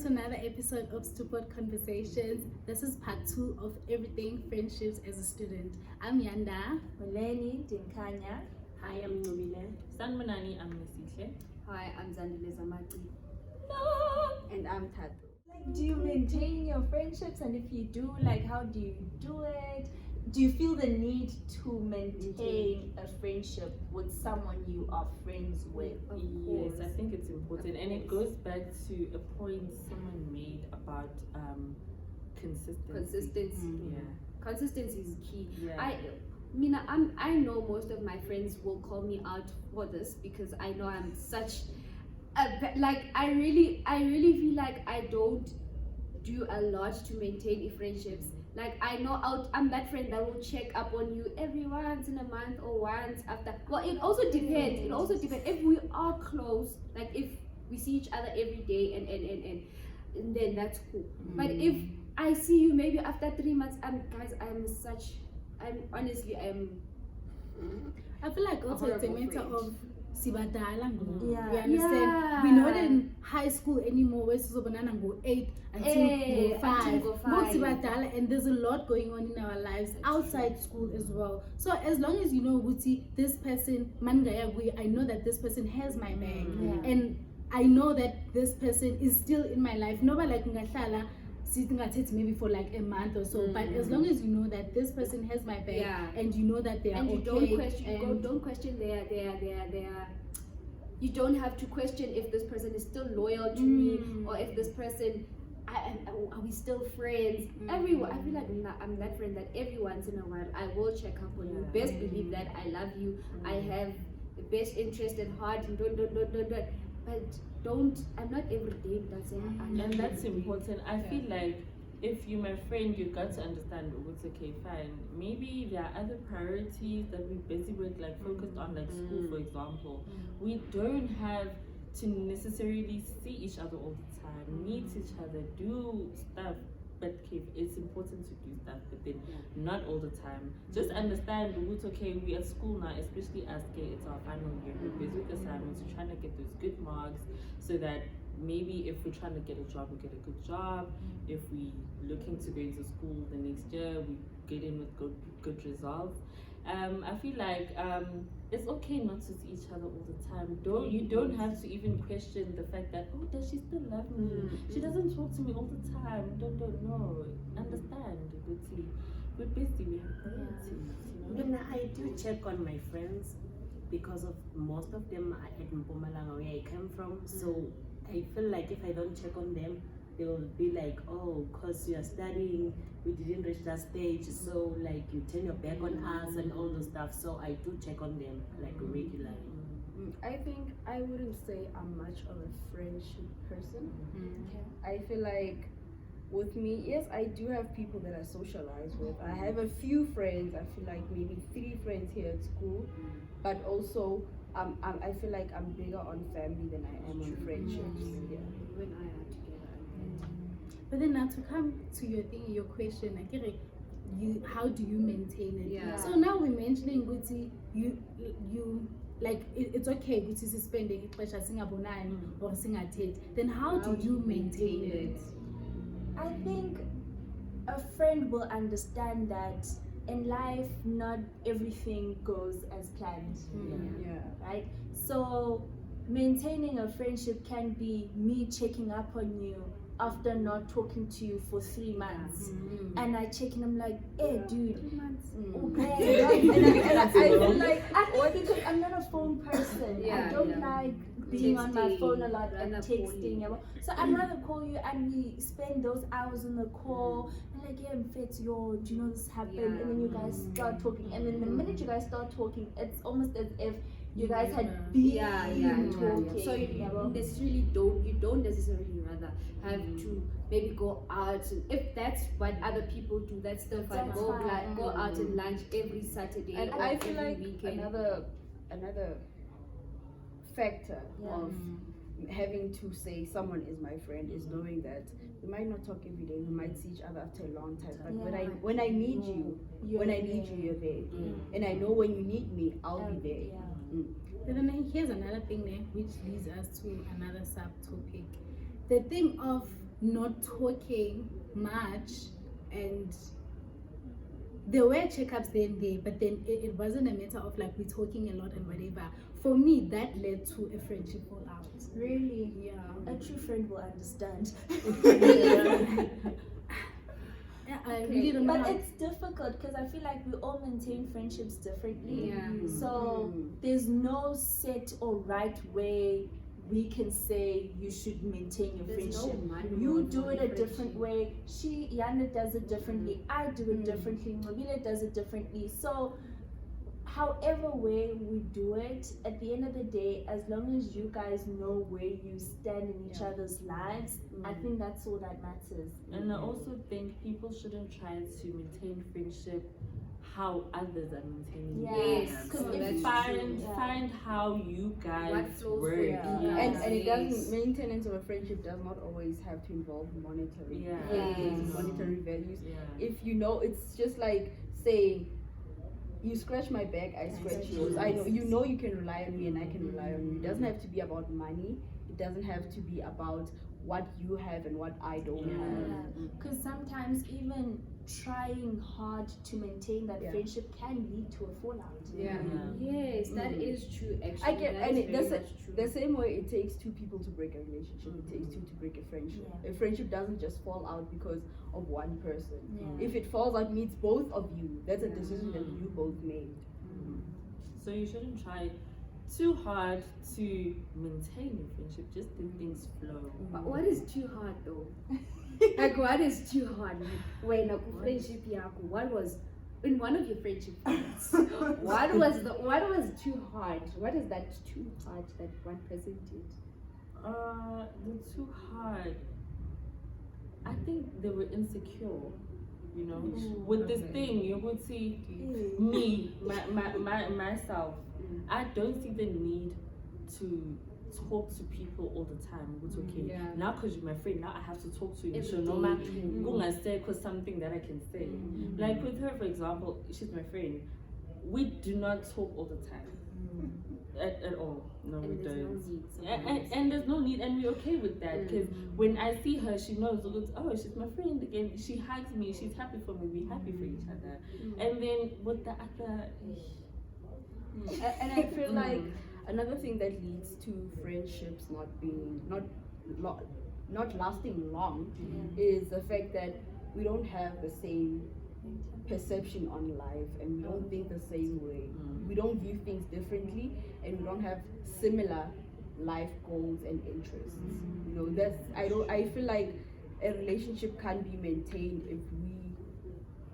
another episode of Stupid Conversations. This is part 2 of everything friendships as a student. I'm Yanda. Moleni Dinkanya. Hi, I'm Nobile. Sanmanani, I'm Mesihle. Hi, I'm Zandile Zamati. And I'm Tatu. Like, do you maintain your friendships? And if you do, like, how do you do it? Do you feel the need to maintain a friendship with someone you are friends with? Yes, I think it's important. And it goes back to a point someone made about consistency. Yeah. Consistency is key. Yeah. I know most of my friends will call me out for this because I know I'm such I really feel like I don't do a lot to maintain friendships. Like I know I'm that friend that will check up on you every once in a month or once after. Well, it also depends. It also depends if we are close. Like if we see each other every day and then that's cool. But if I see you maybe after 3 months, I feel like also it's a matter of Sibadala. Yeah. You understand? We're not in high school anymore. We're so banana go 8 until go 5. Go Sibadala, and there's a lot going on in our lives outside school as well. So as long as you know, Guti, this person, I know that this person has my back, and I know that this person is still in my life. Nobody like Ngashala sitting at it maybe for like a month or so, but as long as you know that this person has my back and you know that they are you okay, don't question their you don't have to question if this person is still loyal to me or if this person are we still friends. Everyone, I feel like I'm that friend that every once in a while I will check up on you. Best believe that I love you. I have the best interest at heart and but I'm not every day that's it. And that's important. I feel like if you're my friend, you got to understand what's okay, fine. Maybe there are other priorities that we're busy with, like focused on like school, for example. We don't have to necessarily see each other all the time, meet each other, do stuff. But it's important to do stuff, but then not all the time. Just understand what's okay. We're at school now, especially as gay, it's our final year. We're busy with assignments, we're trying to get those good marks so that maybe if we're trying to get a job, we get a good job. If we're looking to go into school the next year, we get in with good results. I feel like it's okay not to see each other all the time. You don't have to even question the fact that, oh, does she still love me? She doesn't talk to me all the time. Don't know. Understand, we're busy, we have priorities. But now I do check on my friends because of most of them are at Mpumalanga where I come from. So I feel like if I don't check on them, they will be like, oh, because you are studying, we didn't reach that stage, so like you turn your back on us and all those stuff. So I do check on them like regularly. I think I wouldn't say I'm much of a friendship person. I feel like with me, yes, I do have people that I socialize with. I have a few friends. I feel like maybe 3 friends here at school, but also I feel like I'm bigger on family than I am on friendships. Yeah. When I are together. But then now to come to your question, how do you maintain it? Yeah. So now we're mentioning Guti, you like it's okay Guti is spending pressure singabonani or singathet. Then how do you maintain it? I think a friend will understand that in life not everything goes as planned. Right? So maintaining a friendship can be me checking up on you after not talking to you for 3 months, and I check and I'm like, hey dude, 3 months. Okay. and I feel like because I'm not a phone person. I don't like being on my phone a lot and texting. So I'd rather call you and we spend those hours on the call and like, yeah, Fitz, yo, do you know this happened? And then you guys start talking, and then the minute you guys start talking, it's almost as if you guys had been talking. So you don't necessarily rather have to maybe go out, and if that's what other people do, that's still fine. Go out and lunch every Saturday. And or I feel every like weekend. another factor of having to say someone is my friend is knowing that we might not talk every day, we might see each other after a long time, but when I need you, you're there. And I know when you need me, I'll be there. But then here's another thing there, which leads us to another subtopic. The thing of not talking much, and there were checkups then there, but then it wasn't a matter of like we're talking a lot and whatever. For me, that led to a friendship fallout. Really? Yeah. A true friend will understand. I really don't know. But it's difficult because I feel like we all maintain friendships differently. Yeah. So there's no set or right way we can say you should maintain your friendship. You do it a different way. Yana does it differently. I do it differently. Mobile does it differently. So however way we do it, at the end of the day, as long as you guys know where you stand in each other's lives, I think that's all that matters. And I also think people shouldn't try to maintain friendship how others are maintaining Yes, it. because that's Find how you guys What flows work. for you. And it Yes. doesn't, maintenance of a friendship does not always have to involve monetary Yes. monetary values. Yeah. If you know, it's just like saying, you scratch my back, I scratch yours. I know you can rely on me and I can rely on you. It doesn't have to be about money. It doesn't have to be about what you have and what I don't have. Because sometimes even trying hard to maintain that friendship can lead to a fallout. Yes, that is true actually. I get, That and is it, very that's much true. the same way it takes two people to break a relationship. It takes two to break a friendship. A friendship doesn't just fall out because of one person. If it falls out, means both of you. That's a decision that you both made. So you shouldn't try too hard to maintain your friendship. Just let things flow. But what is too hard though? Like what is too hard? When a friendship yako, what was in one of your friendship friends? what was too hard? What is that too hard that one person did? The too hard. I think they were insecure. You know, with this thing, you would see me, myself. I don't see the need to talk to people all the time. It's okay. Now, because you're my friend, now I have to talk to you. So no matter because something that I can say. Like with her, for example, she's my friend. We do not talk all the time. At all. No, we don't. And there's no need, and we're okay with that because when I see her, she knows, oh, she's my friend again. She hugs me, she's happy for me, we're happy for each other. And then with the other. And I feel like another thing that leads to friendships not lasting long is the fact that we don't have the same perception on life and we don't think the same way. We don't view things differently and we don't have similar life goals and interests. You know, I feel like a relationship can't be maintained if we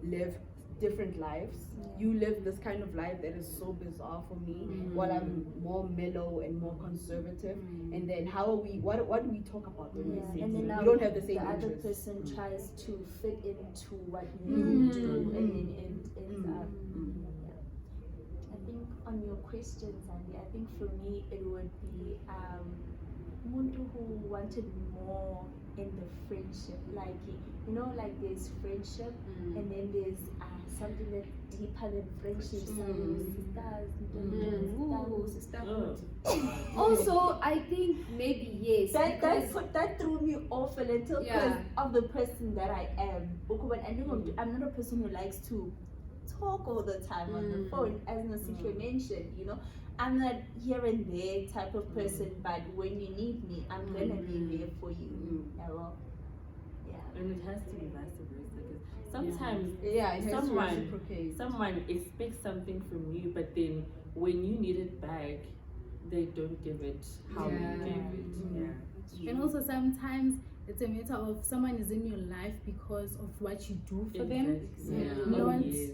live different lives. You live this kind of life that is so bizarre for me, while I'm more mellow and more conservative. And then what do we talk about when we sit? And then we don't have the same the other interests. person tries to fit into what you do, and then it ends up. I think on your question, Sandy, I think for me it would be Muntu who wanted more in the friendship, like like there's friendship, and then there's something that's deeper than friendship. Sisterhood. Also, I think maybe yes. That threw me off a little because of the person that I am. I'm not a person who likes to talk all the time on the phone, as Nosike mentioned. I'm not here and there type of person, but when you need me, I'm gonna be there for you. And it has to be vice versa. Because sometimes someone expects something from you, but then when you need it back, they don't give it how you gave it. And also sometimes it's a matter of someone is in your life because of what you do for them. Exactly.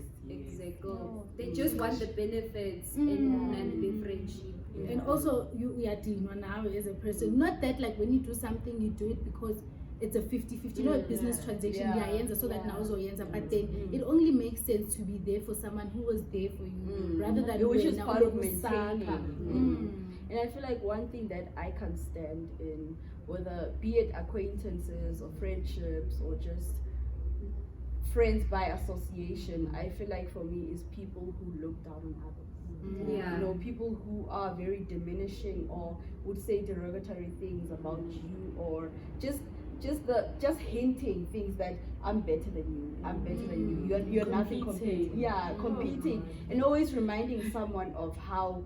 They just want the benefits and the friendship. And also you are doing now as a person. Not that like when you do something you do it because it's a 50-50, a business transaction, so that now so but then it only makes sense to be there for someone who was there for you rather than which is part of maintaining. And I feel like one thing that I can't stand in, whether be it acquaintances or friendships or just friends by association, I feel like for me is people who look down on others. People who are very diminishing or would say derogatory things about you, or just just hinting things that I'm better than you, I'm better than you, you're nothing compared. Yeah, competing, and always reminding someone of how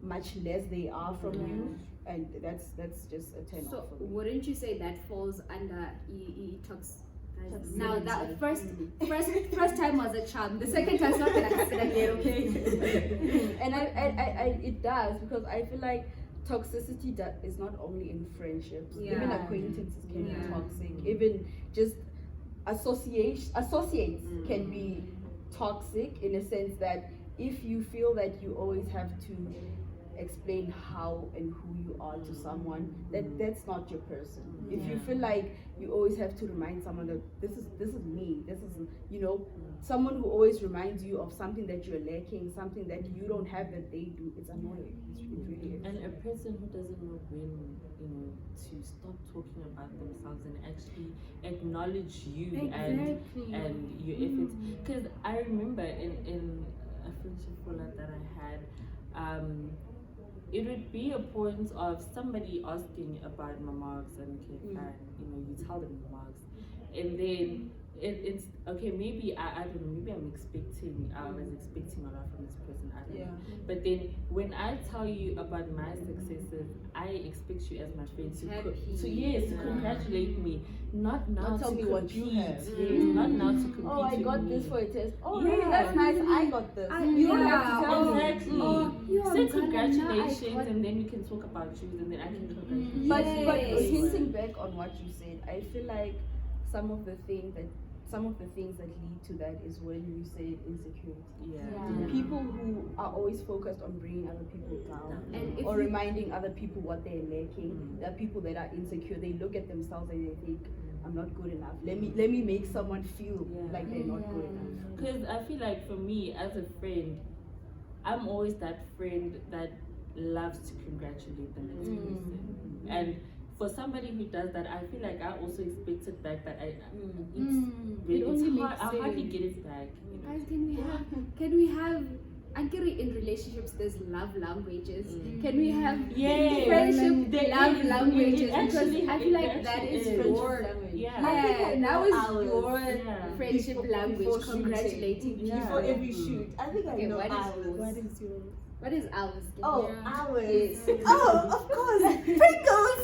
much less they are from you, and that's just a turn So off for me. wouldn't you say that falls under talks? Now that first time was a charm. The second time's not gonna consider it, okay? And I it does, because I feel like toxicity is not only in friendships. Even acquaintances can be toxic. Even just associates can be toxic, in a sense that if you feel that you always have to explain how and who you are to someone, that's not your person. If you feel like you always have to remind someone that this is me, this is, you know, someone who always reminds you of something that you're lacking, something that you don't have that they do, it's annoying. It really is. And a person who doesn't know when, you know, to stop talking about themselves and actually acknowledge you and your efforts. Because I remember in a friendship fallout that I had, it would be a point of somebody asking about my marks, and okay, fine, you know, you tell them the marks, and then it's okay, maybe I don't know, maybe I was expecting a lot from this person, I don't know. But then when I tell you about my successes, I expect you as my friend to congratulate me, not now tell to me compete. what you have. Not now to compete. Oh, I with got me. this for a test. Oh, really? That's nice. I got this. You don't have to tell me. Exactly. Say congratulations, and then we can talk about you, and then I can congratulate you. But hinting back on what you said, I feel like some of the things that lead to that is when you say insecurity. People who are always focused on bringing other people down, and or reminding other people what they're lacking. There are people that are insecure. They look at themselves and they think, I'm not good enough. Let me make someone feel like they're not good enough. Because I feel like for me as a friend, I'm always that friend that loves to congratulate the next person. And for somebody who does that, I feel like I also expect it back, but I hardly get it back. Guys, can we have in relationships there's love languages? Can we have friendship love languages? Because I feel like that is your now is your friendship language, congratulating people. Before every shoot. I think I know what ours. What is yours? What is ours? Oh, ours. Yes. Oh, of course. Pringles.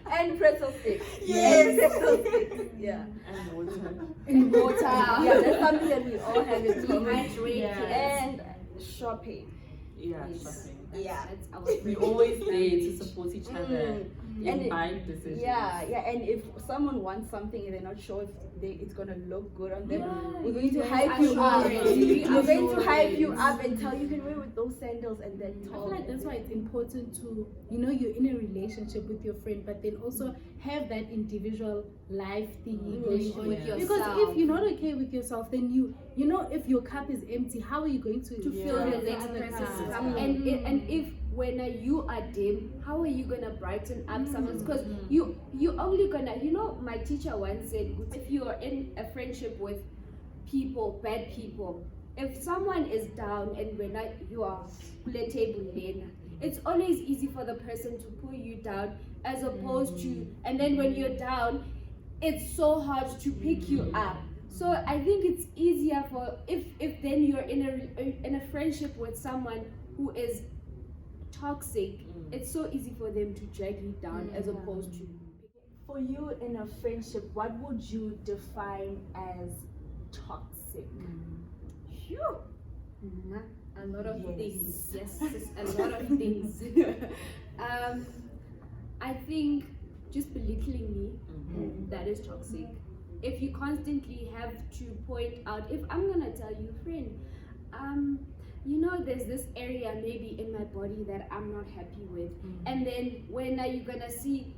And pretzel sticks. Yes. Pretzel sticks. Yeah. And water. And water. Yeah, that's something that we all have in common. Dehydrated. And shopping. Yeah, Yes. shopping. Yeah. That's our We always there to support each other And in buying decisions. Yeah, and if someone wants something and they're not sure if it's gonna look good on them, we're going to hype you up. We're going to hype you up and tell you can wear with those sandals and then I tall. feel like that's why it's important to, you know, you're in a relationship with your friend, but then also have that individual life thingy going on. with yourself. Because if you're not okay with yourself, then you know, if your cup is empty, how are you going to feel the next person? And if when you are dim, how are you gonna brighten up someone's? Because you only gonna, you know, my teacher once said, if you are in a friendship with people, bad people, if someone is down and when you are table lane, it's always easy for the person to pull you down as opposed to, and then when you're down, it's so hard to pick you up. So I think it's easier for if then you're in a friendship with someone who is toxic, it's so easy for them to drag you down as opposed to. For you in a friendship, what would you define as toxic? A lot of things. Yes, a lot of things. I think just belittling me, that is toxic. If you constantly have to point out, if I'm gonna tell you, friend, you know, there's this area maybe in my body that I'm not happy with, and then when are you gonna see?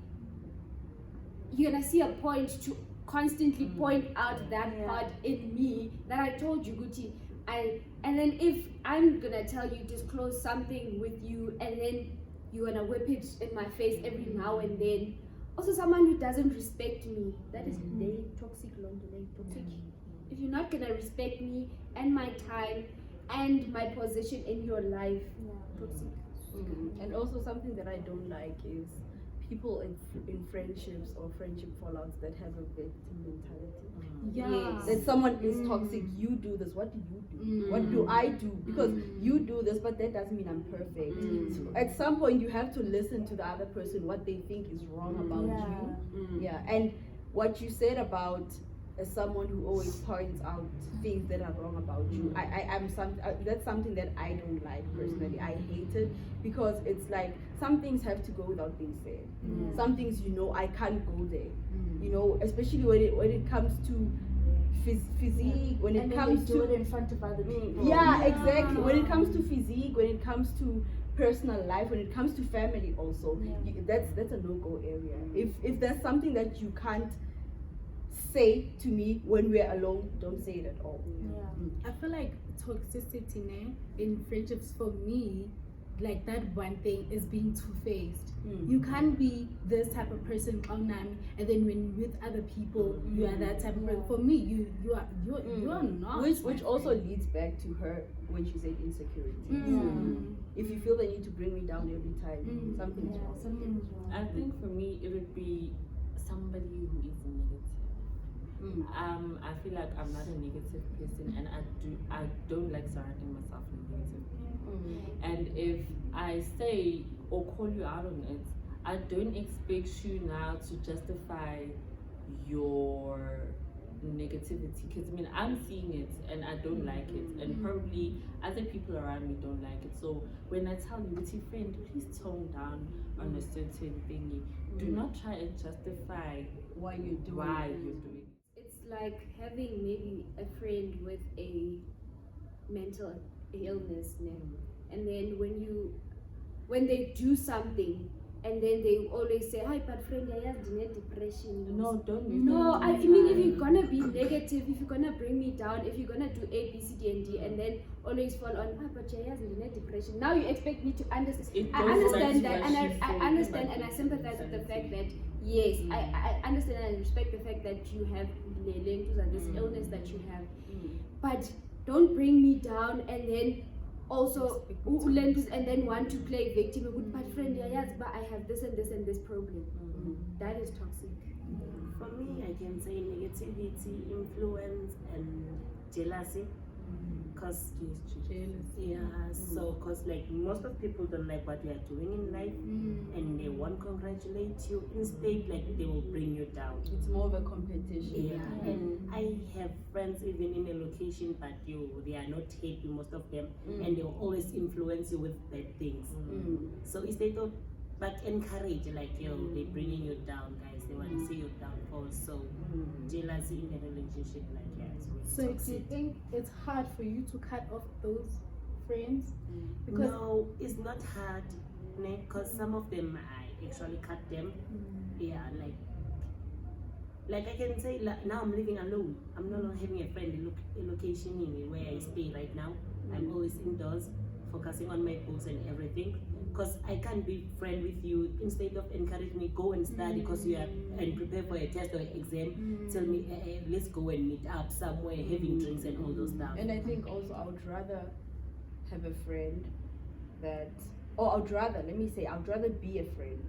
You're gonna see a point to constantly point out that part in me that I told you, Guti. And then if I'm gonna tell you, disclose something with you, and then you're gonna whip it in my face every now and then. Also, someone who doesn't respect me, that is toxic. If you're not gonna respect me and my time and my position in your life, toxic. And also something that I don't like is people in friendships or friendship fallouts that have a victim mentality. Yeah. That someone is toxic, you do this, what do you do? What do I do? Because you do this, but that doesn't mean I'm perfect. So at some point you have to listen to the other person, what they think is wrong about you. And what you said about as someone who always points out things that are wrong about you, that's something that I don't like personally. I hate it because it's like some things have to go without being said. Some things, I can't go there. Especially when it comes to physique, when it comes to do it in front of other people. Exactly. When it comes to physique, when it comes to personal life, when it comes to family also, that's a no-go area. If there's something that you can't say to me when we're alone, don't say it at all. I feel like toxicity in friendships for me, like that one thing is being two-faced. You can't be this type of person online, and then when you're with other people, you are that type of person. For me, you are not. Which also leads back to her when she said insecurity. If you feel the need to bring me down every time, something is wrong. I think for me it would be somebody who is negative. I feel like I'm not a negative person, and I don't like surrounding myself with negative people. And if I say or call you out on it, I don't expect you now to justify your negativity, because I'm seeing it and I don't like it, and probably other people around me don't like it. So when I tell you, with your friend, please tone down on a certain thingy. Do not try and justify why you're doing it. It's like having maybe a friend with a mental illness, and then when they do something, and then they always say, "Hi, but friend, I have depression." No, don't. No, I mean, if you're gonna be negative, if you're gonna bring me down, if you're gonna do A, B, C, D, and D, and then always fall on, but Jay has depression. Now you expect me to understand. I understand that, and I understand, and I sympathize with the fact that yes, I understand and respect the fact that you have this illness that you have, but don't bring me down and then also and then want to play victim. But friend, yes, but I have this and this and this problem. That is toxic. For me, I can say negativity, influence, and jealousy. Cause cause like most of people don't like what you are doing in life, and they won't congratulate you. Instead, like they will bring you down. It's more of a competition. And I have friends even in a location, but they are not happy, most of them, and they will always influence you with bad things. So instead of encourage, like they're bringing you down, guys. They want to see you downfall. So jealousy in a relationship, like so do you think it's hard for you to cut off those friends? Because no, it's not hard, because some of them I actually cut them. Like I can say, now I'm living alone. I'm no longer having a friend a location in where I stay right now. I'm always indoors, focusing on my books and everything. Because I can't be friend with you. Instead of encouraging me, go and study because you are and prepare for a test or an exam. Tell me, let's go and meet up somewhere, having drinks and all those stuff. And I think also I would rather have a friend that, or I'd rather be a friend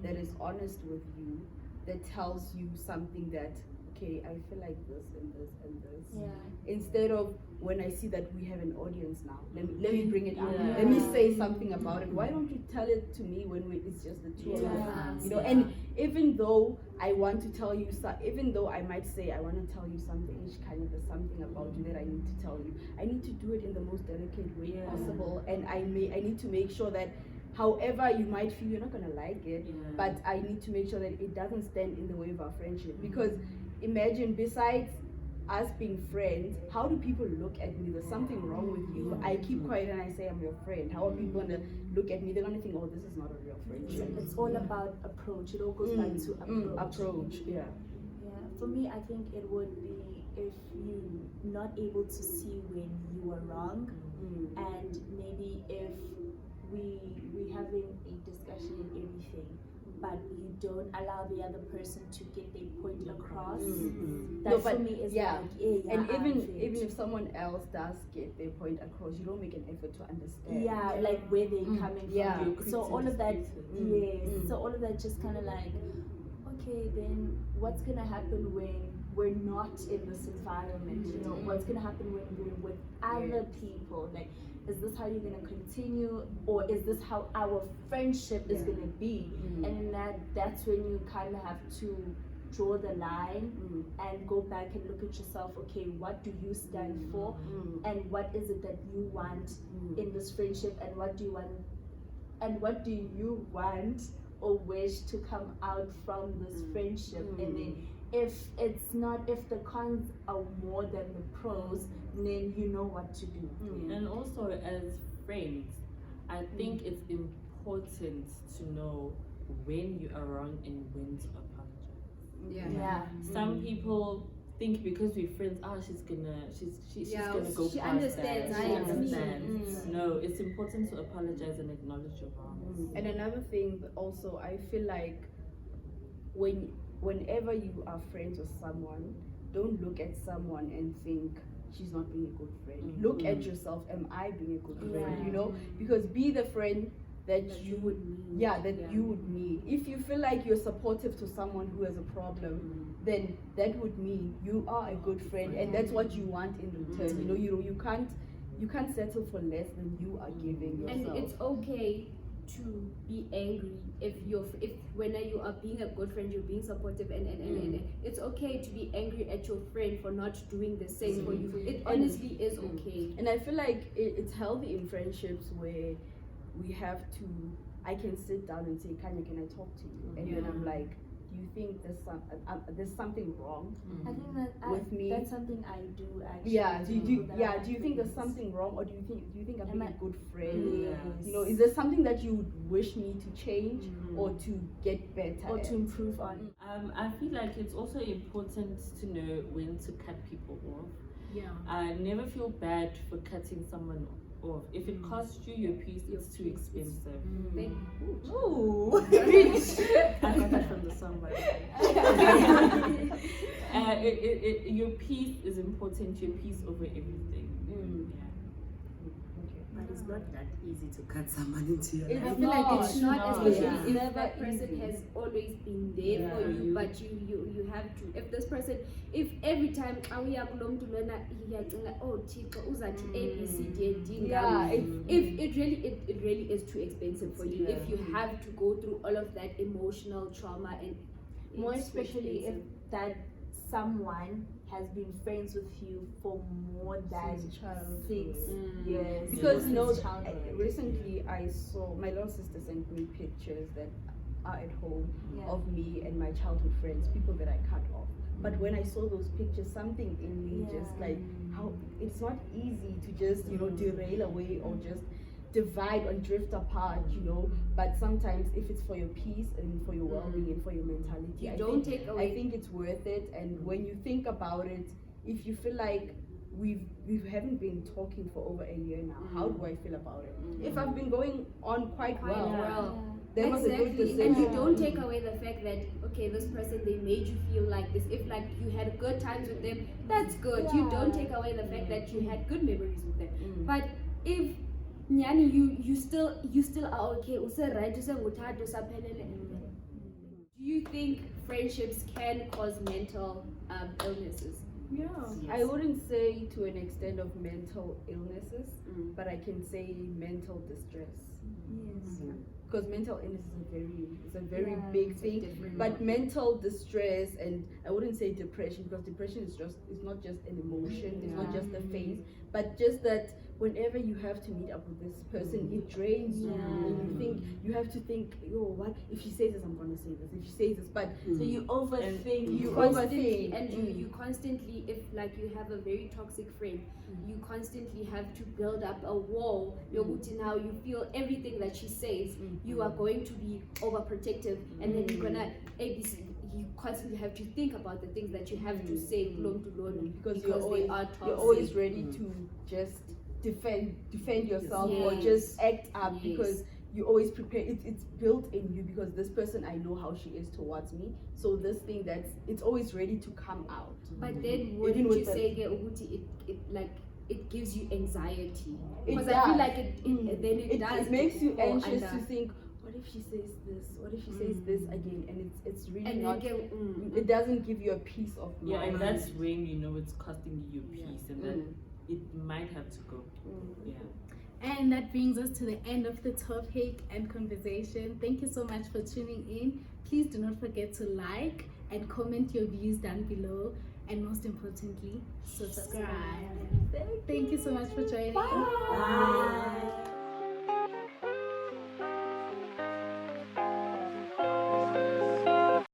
that is honest with you, that tells you something that, okay, I feel like this and this and this. Instead of when I see that we have an audience now, let me bring it out. Let me say something about it. Why don't you tell it to me when it's just the two of us? And even though I want to tell you, even though I might say I want to tell you something, there's something about you that I need to tell you. I need to do it in the most delicate way possible, and I need to make sure that however you might feel, you're not gonna like it, but I need to make sure that it doesn't stand in the way of our friendship. Because imagine, besides us being friends, how do people look at me? There's something wrong with you. I keep quiet and I say I'm your friend. How are people gonna look at me? They're gonna think, oh, this is not a real friendship. It's all about approach. It all goes back to approach. For me, I think it would be if you not able to see when you were wrong, and maybe if we having a discussion and everything, but you don't allow the other person to get their point across. That No, for but me is yeah. like, yeah, And even unfair. if someone else does get their point across, you don't make an effort to understand. Yeah, like where they're coming from. Yeah. So all of that, Mm. so all of that just kind of like, okay, then what's gonna happen when we're not in this environment? You know, what's gonna happen when we're with other people? Like, is this how you're gonna continue, or is this how our friendship is gonna be? And in that's when you kind of have to draw the line and go back and look at yourself. Okay, what do you stand for, and what is it that you want in this friendship, and what do you want, or wish to come out from this friendship? And then if the cons are more than the pros, then you know what to do. And also as friends, I think it's important to know when you are wrong and when to apologize. Yeah. Some people think because we're friends, she's gonna go she past understands, that. I She understand. understands. No, it's important to apologize and acknowledge your wrongs. And another thing also, I feel like whenever you are friends with someone, don't look at someone and think she's not being a good friend. Look at yourself, am I being a good friend? You know, because be the friend that you would need. You would need. If you feel like you're supportive to someone who has a problem, then that would mean you are a good friend, and that's what you want in return. You know, you can't settle for less than you are giving yourself. And it's okay to be angry if when you are being a good friend, you're being supportive, and it's okay to be angry at your friend for not doing the same for you. It honestly is okay. And I feel like it's healthy in friendships where I can sit down and say, Kanya, can I talk to you? And then I'm like, do you think there's something wrong I think that with me? that's something I do actually. Do you think there's something wrong, or do you think I'm being a good friend? Yes. You know, is there something that you would wish me to change or to get better Or at? to improve on. I feel like it's also important to know when to cut people off. Yeah. Never feel bad for cutting someone off. If it costs you your peace, it's too expensive. Ooh. I got that from the song, by the way. Your peace is important. Your peace over everything. But it's not that easy to cut someone into your It's life. I feel like it's not, especially Yeah. if that person has always been there for you, but you have to. If this person, if every time oh Chico, uzathi A B C D and D, if it really is too expensive for you, if you have to go through all of that emotional trauma, and More it's too especially if expensive. that someone has been friends with you for more than Since childhood. 6 years. Because Since childhood. recently I saw my little sister sent me pictures that are at home of me and my childhood friends, people that I cut off. But when I saw those pictures, something in me just like how it's not easy to just derail away or just divide and drift apart, but sometimes if it's for your peace and for your well-being and for your mentality, I think it's worth it. And when you think about it, if you feel like we haven't been talking for over a year now, how do I feel about it? If I've been going on quite well, that was a good decision. And you don't take away the fact that, okay, this person, they made you feel like this. If like you had good times with them, that's good. You don't take away the fact that you had good memories with them. But if Nyani, you still are okay. Do you think friendships can cause mental illnesses? Yeah, I wouldn't say to an extent of mental illnesses, but I can say mental distress. Yes. Because mental illness is a very big thing. But mental distress, and I wouldn't say depression, because depression is not just an emotion, it's not just a phase, but just that whenever you have to meet up with this person, it drains you. And you have to think, what if she says this, I'm gonna say this. If she says this, but So you overthink. And you constantly, if like you have a very toxic friend, you constantly have to build up a wall. Now you feel everything that she says, you are going to be overprotective, and then you're gonna ABC. You constantly have to think about the things that you have to say, because you're always ready to just defend yourself or just act up, because you always prepare. It's built in you because this person, I know how she is towards me. So this thing it's always ready to come out. But then wouldn't you say it gives you anxiety? Because I feel like it makes you anxious to think, what if she says this? What if she says this again? And it's really not. It doesn't give you a peace of mind. Yeah, and that's when you know it's costing you your peace, and then it might have to go. Yeah. And that brings us to the end of the topic and conversation. Thank you so much for tuning in. Please do not forget to like and comment your views down below. And most importantly, subscribe. Thank you so much for joining. Bye.